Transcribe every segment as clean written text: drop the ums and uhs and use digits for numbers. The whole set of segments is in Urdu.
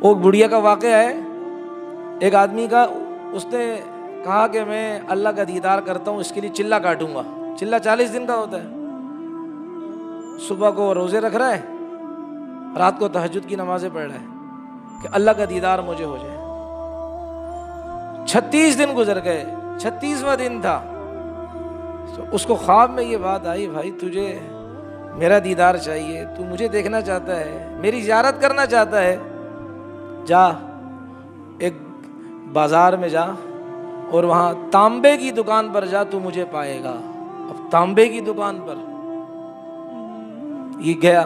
وہ بڑھیا کا واقعہ ہے، ایک آدمی کا، اس نے کہا کہ میں اللہ کا دیدار کرتا ہوں، اس کے لیے چلہ کاٹوں گا۔ چلہ 40 دن کا ہوتا ہے۔ صبح کو روزے رکھ رہا ہے، رات کو تہجد کی نمازیں پڑھ رہا ہے کہ اللہ کا دیدار مجھے ہو جائے۔ 36 دن گزر گئے، 36واں دن تھا، تو اس کو خواب میں یہ بات آئی، بھائی تجھے میرا دیدار چاہیے، تو مجھے دیکھنا چاہتا ہے، میری زیارت کرنا چاہتا ہے، جا ایک بازار میں جا اور وہاں تانبے کی دکان پر جا، تو مجھے پائے گا۔ اب تانبے کی دکان پر یہ گیا،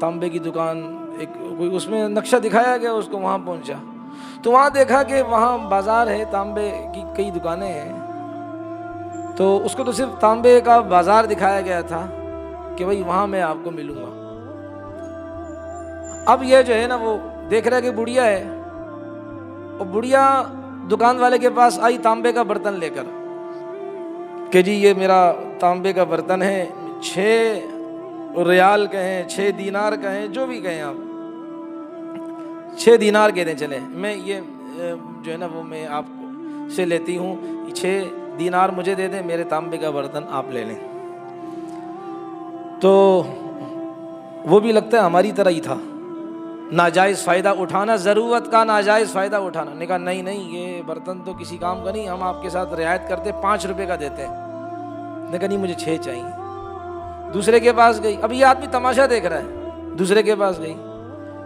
تانبے کی دکان، ایک کوئی اس میں نقشہ دکھایا گیا، اس کو وہاں پہنچا تو وہاں دیکھا کہ وہاں بازار ہے، تانبے کی کئی دکانیں ہیں، تو اس کو تو صرف تانبے کا بازار دکھایا گیا تھا کہ بھائی وہاں میں آپ کو ملوں گا۔ اب یہ جو ہے نا، وہ دیکھ رہا ہے کہ بڑھیا ہے، اور بڑھیا دکان والے کے پاس آئی تانبے کا برتن لے کر کہ جی یہ میرا تانبے کا برتن ہے، 6 ریال کہیں، 6 دینار کہیں، جو بھی کہیں آپ، 6 دینار کہتے ہیں، چلیں میں یہ جو ہے نا وہ میں آپ سے لیتی ہوں، 6 دینار مجھے دے دیں، میرے تانبے کا برتن آپ لے لیں۔ تو وہ بھی لگتا ہے ہماری طرح ہی تھا، ناجائز فائدہ اٹھانا، ضرورت کا ناجائز فائدہ اٹھانا۔ نے کہا نہیں نہیں، یہ برتن تو کسی کام کا نہیں، ہم آپ کے ساتھ رعایت کرتے، 5 روپے کا دیتے ہیں۔ نے کہا نہیں، مجھے 6 چاہیے۔ دوسرے کے پاس گئی، اب یہ آدمی تماشا دیکھ رہا ہے، دوسرے کے پاس گئی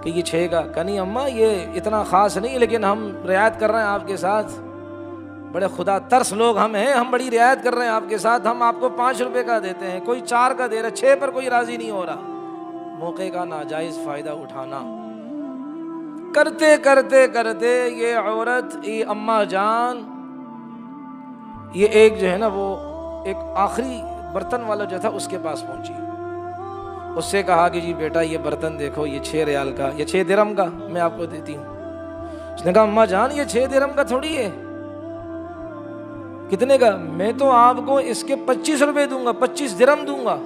کہ یہ 6 کا، کہا نہیں اماں یہ اتنا خاص نہیں، لیکن ہم رعایت کر رہے ہیں آپ کے ساتھ، بڑے خدا ترس لوگ ہم ہیں، ہم بڑی رعایت کر رہے ہیں آپ کے ساتھ، ہم آپ کو 5 روپے کا دیتے ہیں، کوئی 4 کا دے رہا، 6 پر کوئی راضی نہیں ہو رہا۔ موقع کا ناجائز فائدہ اٹھانا کرتے کرتے کرتے یہ عورت، یہ اماں جان، یہ ایک جو ہے نا وہ ایک آخری برتن والا جو تھا اس کے پاس پہنچی، اس سے کہا کہ جی بیٹا یہ برتن دیکھو، یہ 6 ریال کا، یہ 6 درہم کا میں آپ کو دیتی ہوں۔ اس نے کہا اماں جان یہ 6 درہم کا تھوڑی ہے، کتنے کا؟ میں تو آپ کو اس کے 25 روپے دوں گا، 25 درہم دوں گا۔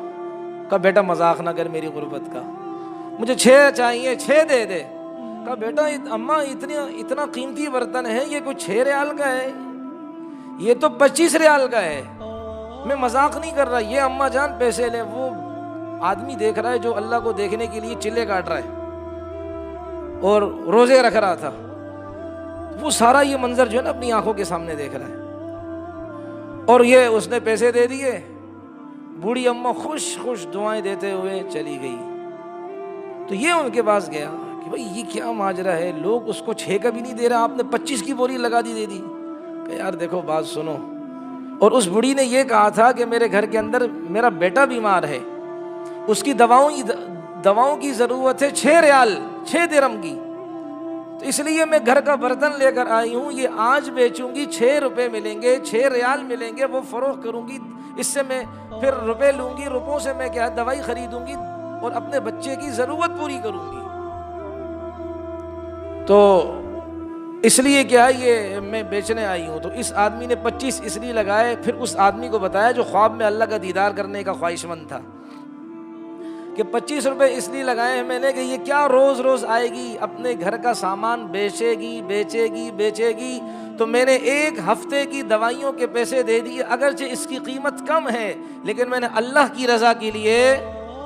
کہا بیٹا مذاق نہ کر میری غربت کا، مجھے 6 چاہیے، 6 دے دے۔ کہا بیٹا اماں اتنا قیمتی برتن ہے، یہ کوئی 6 ریال کا ہے، یہ تو 25 ریال کا ہے، میں مذاق نہیں کر رہا، یہ اماں جان پیسے لے۔ وہ آدمی دیکھ رہا ہے جو اللہ کو دیکھنے کے لیے چلے کاٹ رہا ہے اور روزے رکھ رہا تھا، وہ سارا یہ منظر جو ہے نا اپنی آنکھوں کے سامنے دیکھ رہا ہے، اور یہ اس نے پیسے دے دیے۔ بوڑھی اماں خوش خوش دعائیں دیتے ہوئے چلی گئی۔ تو یہ ان کے پاس گیا کہ بھائی یہ کیا ماجرا ہے، لوگ اس کو 6 کا بھی نہیں دے رہا، آپ نے 25 کی بوری لگا دی، دے دی۔ کہ یار دیکھو بات سنو، اور اس بوڑھی نے یہ کہا تھا کہ میرے گھر کے اندر میرا بیٹا بیمار ہے، اس کی دواؤں کی ضرورت ہے، 6 ریال، 6 درہم کی، تو اس لیے میں گھر کا برتن لے کر آئی ہوں، یہ آج بیچوں گی، 6 روپے ملیں گے، 6 ریال ملیں گے، وہ فروخت کروں گی، اس سے میں پھر روپے لوں گی، روپوں سے میں کیا دوائی خریدوں گی اور اپنے بچے کی ضرورت پوری کروں گی۔ تو اس لیے کیا یہ میں بیچنے آئی ہوں۔ تو اس آدمی نے 25 اس لیے لگائے، پھر اس آدمی کو بتایا جو خواب میں اللہ کا دیدار کرنے کا خواہش مند تھا کہ 25 روپے اس لیے لگائے ہیں میں نے کہ یہ کیا روز روز آئے گی، اپنے گھر کا سامان بیچے گی، تو میں نے 1 ہفتے کی دوائیوں کے پیسے دے دیے، اگرچہ اس کی قیمت کم ہے، لیکن میں نے اللہ کی رضا کے لیے،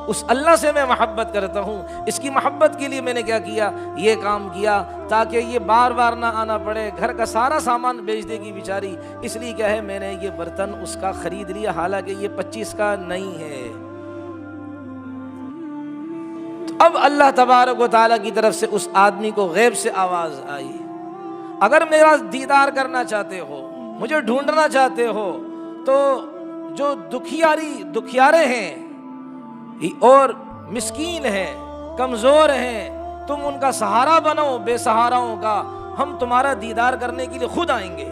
اس اللہ سے میں محبت کرتا ہوں، اس کی محبت کے لیے میں نے کیا کیا، یہ کام کیا، تاکہ یہ بار بار نہ آنا پڑے، گھر کا سارا سامان بیچ دے گی بیچاری، اس لیے کیا ہے میں نے یہ برتن اس کا خرید لیا، حالانکہ یہ 25 کا نہیں ہے۔ تو اب اللہ تبارک و تعالیٰ کی طرف سے اس آدمی کو غیب سے آواز آئی، اگر میرا دیدار کرنا چاہتے ہو، مجھے ڈھونڈنا چاہتے ہو، تو جو دکھیارے ہیں اور مسکین ہیں، کمزور ہیں، تم ان کا سہارا بنو، بے سہاراؤں کا، ہم تمہارا دیدار کرنے کے لیے خود آئیں گے۔